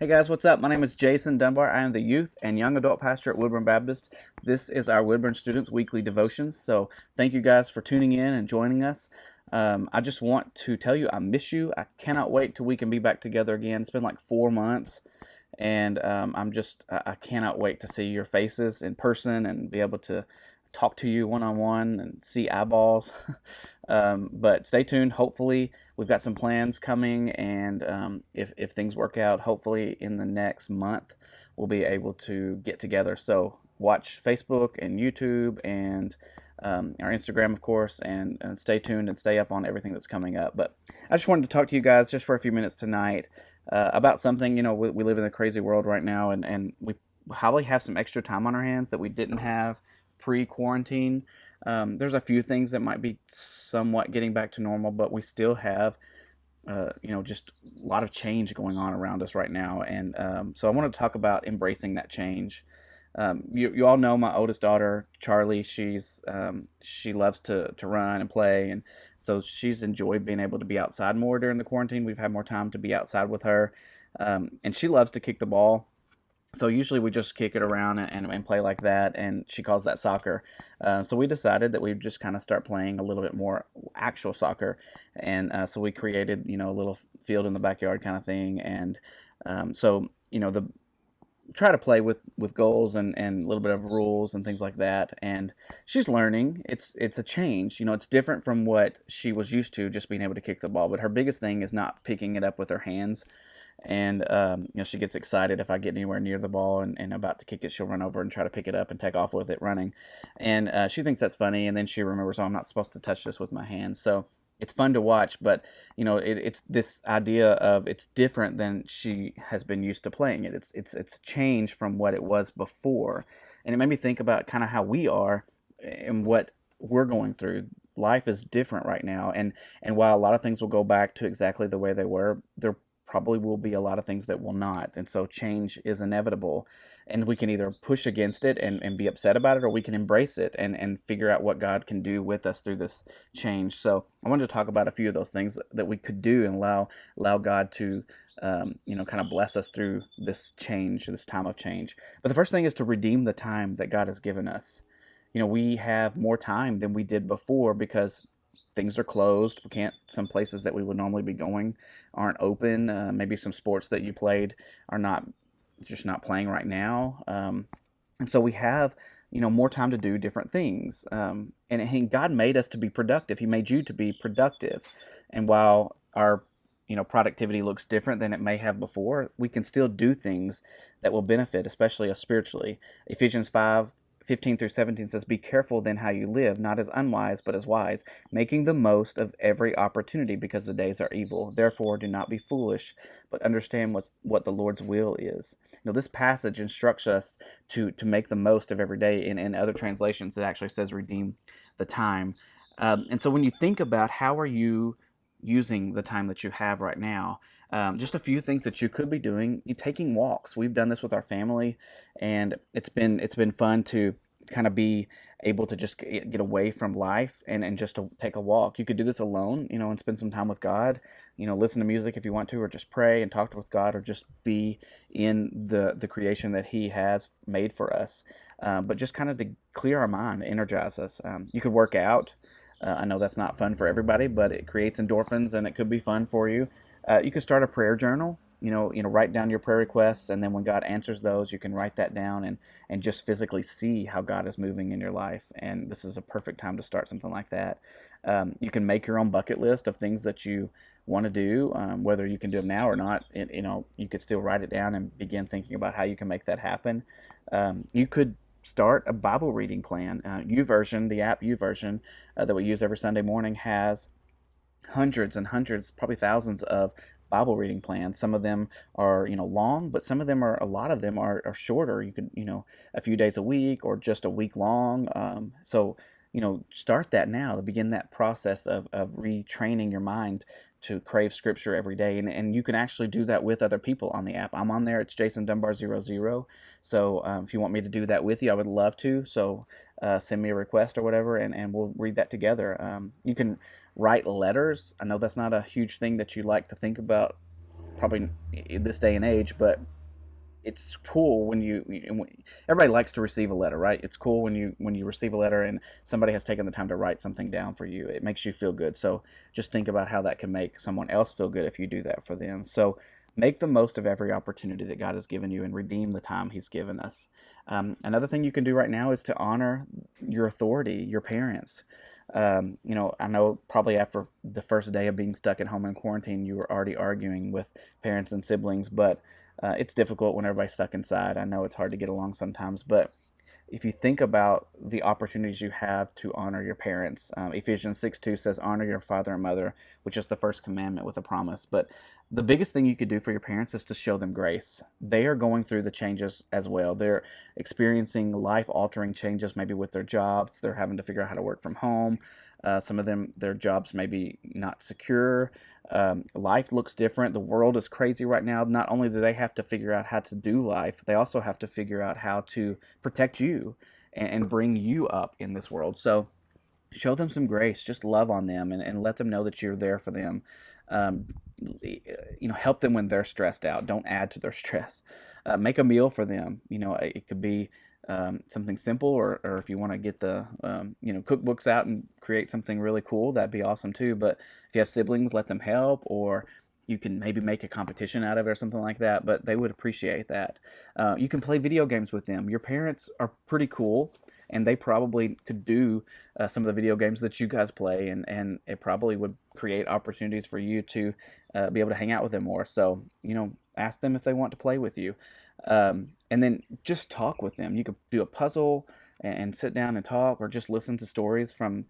Hey guys, what's up? My name is Jason Dunbar. I am the youth and young adult pastor at Woodburn Baptist. This is our Woodburn Students Weekly Devotions. So thank you guys for tuning in and joining us. I just want to tell you I miss you. I cannot wait till we can be back together again. It's been like 4 months, and I cannot wait to see your faces in person and be able to talk to you one on one and see eyeballs. But stay tuned. Hopefully, we've got some plans coming, and if things work out, hopefully in the next month, we'll be able to get together. So watch Facebook and YouTube and our Instagram, of course, and stay tuned and stay up on everything that's coming up. But I just wanted to talk to you guys just for a few minutes tonight about something. We live in a crazy world right now, and we probably have some extra time on our hands that we didn't have pre-quarantine. There's a few things that might be somewhat getting back to normal, but we still have, just a lot of change going on around us right now. And so I want to talk about embracing that change. You all know my oldest daughter, Charlie. She loves to run and play, and so she's enjoyed being able to be outside more during the quarantine. We've had more time to be outside with her, and she loves to kick the ball. So usually we just kick it around and play like that, and she calls that soccer. So we decided that we'd just kind of start playing a little bit more actual soccer, and so we created a little field in the backyard kind of thing, and the try to play with goals and a little bit of rules and things like that. And she's learning. It's a change. It's different from what she was used to, just being able to kick the ball. But her biggest thing is not picking it up with her hands. And she gets excited if I get anywhere near the ball and about to kick it. She'll run over and try to pick it up and take off with it running. And she thinks that's funny. And then she remembers, oh, I'm not supposed to touch this with my hands. So it's fun to watch, but it's this idea of it's different than she has been used to playing it. It's a change from what it was before, and it made me think about kind of how we are and what we're going through. Life is different right now, and while a lot of things will go back to exactly the way they were, there probably will be a lot of things that will not. And so change is inevitable. And we can either push against it and be upset about it, or we can embrace it and figure out what God can do with us through this change. So I wanted to talk about a few of those things that we could do and allow God to, kind of bless us through this change, this time of change. But the first thing is to redeem the time that God has given us. We have more time than we did before because things are closed. We can't, some places that we would normally be going aren't open. Maybe some sports that you played are just not playing right now. And so we have, more time to do different things. And God made us to be productive. He made you to be productive. And while our productivity looks different than it may have before, we can still do things that will benefit, especially us spiritually. Ephesians 5:15 through 17 says, "Be careful then how you live, not as unwise, but as wise, making the most of every opportunity, because the days are evil. Therefore, do not be foolish, but understand what the Lord's will is." This passage instructs us to make the most of every day. In other translations, it actually says, "Redeem the time." And so when you think about how are you using the time that you have right now, just a few things that you could be doing: taking walks. We've done this with our family, and it's been fun to kind of be able to just get away from life and just to take a walk. You could do this alone, and spend some time with God. Listen to music if you want to, or just pray and talk with God, or just be in the creation that He has made for us. But just kind of to clear our mind, energize us. You could work out. I know that's not fun for everybody, but it creates endorphins, and it could be fun for you. You could start a prayer journal. Write down your prayer requests, and then when God answers those, you can write that down and just physically see how God is moving in your life. And this is a perfect time to start something like that. You can make your own bucket list of things that you want to do, whether you can do them now or not. You could still write it down and begin thinking about how you can make that happen. You could start a Bible reading plan. YouVersion, the app YouVersion that we use every Sunday morning, has hundreds and hundreds, probably thousands of Bible reading plans. Some of them are, long, but a lot of them are shorter. You could, a few days a week or just a week long. So start that now to begin that process of retraining your mind to crave scripture every day. And you can actually do that with other people on the app. I'm on there. It's Jason Dunbar 00. So if you want me to do that with you, I would love to. So send me a request or whatever, and we'll read that together. You can write letters. I know that's not a huge thing that you like to think about probably in this day and age, but it's cool when everybody likes to receive a letter, right? It's cool when you receive a letter and somebody has taken the time to write something down for you. It makes you feel good. So just think about how that can make someone else feel good if you do that for them. So make the most of every opportunity that God has given you and redeem the time He's given us. Another thing you can do right now is to honor your authority, your parents. I know probably after the first day of being stuck at home in quarantine, you were already arguing with parents and siblings, but it's difficult when everybody's stuck inside. I know it's hard to get along sometimes, but if you think about the opportunities you have to honor your parents, Ephesians 6:2 says, honor your father and mother, which is the first commandment with a promise. But the biggest thing you could do for your parents is to show them grace. They are going through the changes as well. They're experiencing life altering changes, maybe with their jobs. They're having to figure out how to work from home. Some of them, their jobs may be not secure. Life looks different. The world is crazy right now. Not only do they have to figure out how to do life, they also have to figure out how to protect you and bring you up in this world. So show them some grace. Just love on them and let them know that you're there for them. Um, Help them when they're stressed out. Don't add to their stress. Make a meal for them. It could be something simple, or if you want to get the cookbooks out and create something really cool, that'd be awesome too. But if you have siblings, let them help, or you can maybe make a competition out of it or something like that. But they would appreciate that. You can play video games with them. Your parents are pretty cool, and they probably could do some of the video games that you guys play, and it probably would create opportunities for you to be able to hang out with them more. So, ask them if they want to play with you. And then just talk with them. You could do a puzzle and sit down and talk, or just listen to stories from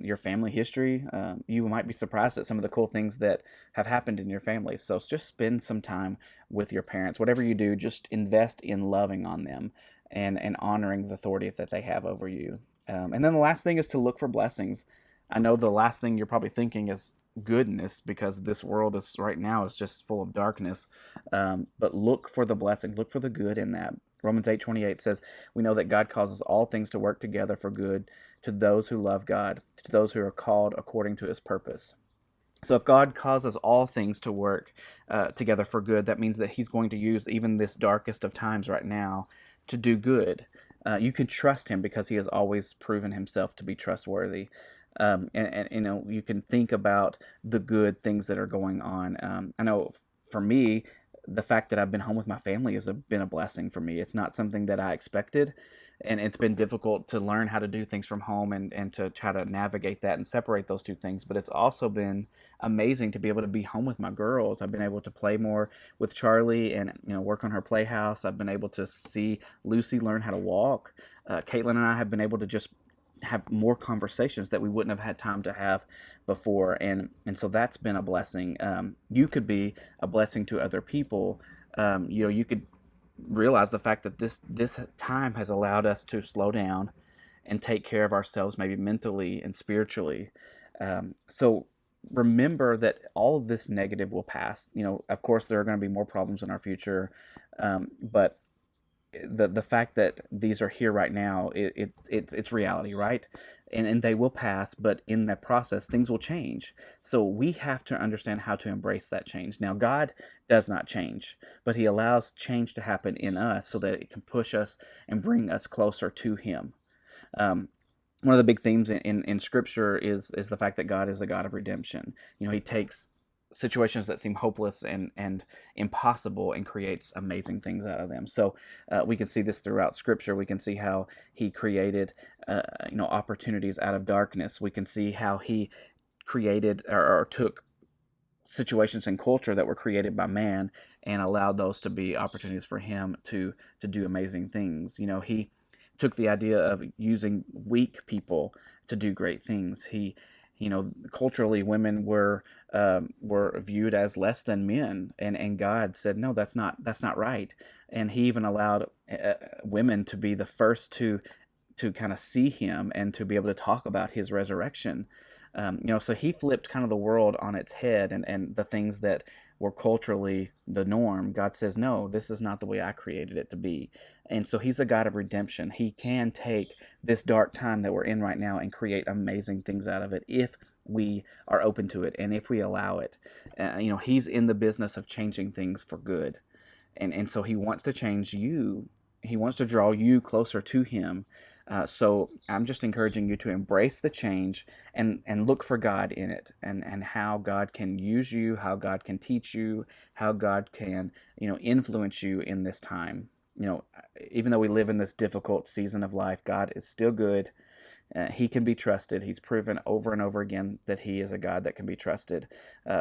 your family history. You might be surprised at some of the cool things that have happened in your family. So just spend some time with your parents. Whatever you do, just invest in loving on them and honoring the authority that they have over you. And then the last thing is to look for blessings. I know the last thing you're probably thinking is goodness, because this world is right now is just full of darkness. But look for the blessing, look for the good in that. Romans 8:28 says, we know that God causes all things to work together for good to those who love God, to those who are called according to His purpose. So if God causes all things to work together for good, that means that He's going to use even this darkest of times right now to do good. You can trust Him because He has always proven Himself to be trustworthy. You can think about the good things that are going on. I know for me, the fact that I've been home with my family has been a blessing for me. It's not something that I expected, and it's been difficult to learn how to do things from home and to try to navigate that and separate those two things. But it's also been amazing to be able to be home with my girls. I've been able to play more with Charlie and work on her playhouse. I've been able to see Lucy learn how to walk. Caitlin and I have been able to just have more conversations that we wouldn't have had time to have before, and so that's been a blessing. You could be a blessing to other people. You could realize the fact that this time has allowed us to slow down and take care of ourselves, maybe mentally and spiritually. So remember that all of this negative will pass. Of course, there are going to be more problems in our future, but the fact that these are here right now, it's reality, right? And they will pass, but in that process, things will change. So we have to understand how to embrace that change. Now, God does not change, but He allows change to happen in us so that it can push us and bring us closer to Him. One of the big themes in Scripture is the fact that God is a God of redemption. He takes situations that seem hopeless and impossible and creates amazing things out of them. So we can see this throughout Scripture. We can see how He created opportunities out of darkness. We can see how He created or took situations in culture that were created by man and allowed those to be opportunities for Him to do amazing things. He took the idea of using weak people to do great things. Culturally, women were viewed as less than men, and God said, no, that's not right. And He even allowed women to be the first to kind of see Him and to be able to talk about His resurrection. So he flipped kind of the world on its head, and the things that were culturally the norm, God says, no, this is not the way I created it to be. And so he's a God of redemption. He can take this dark time that we're in right now and create amazing things out of it if we are open to it and if we allow it. He's in the business of changing things for good. And so he wants to change you. He wants to draw you closer to him. So I'm just encouraging you to embrace the change and look for God in it, and how God can use you, how God can teach you, how God can influence you in this time. Even though we live in this difficult season of life, God is still good. He can be trusted. He's proven over and over again that he is a God that can be trusted.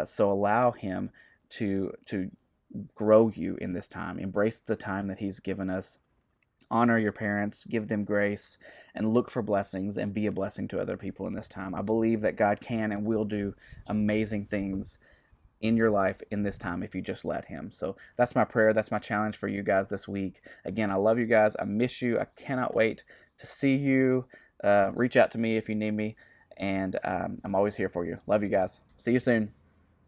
So allow him to grow you in this time. Embrace the time that he's given us. Honor your parents, give them grace, and look for blessings and be a blessing to other people in this time. I believe that God can and will do amazing things in your life in this time if you just let him. So that's my prayer. That's my challenge for you guys this week. Again, I love you guys. I miss you. I cannot wait to see you. Reach out to me if you need me, and I'm always here for you. Love you guys. See you soon.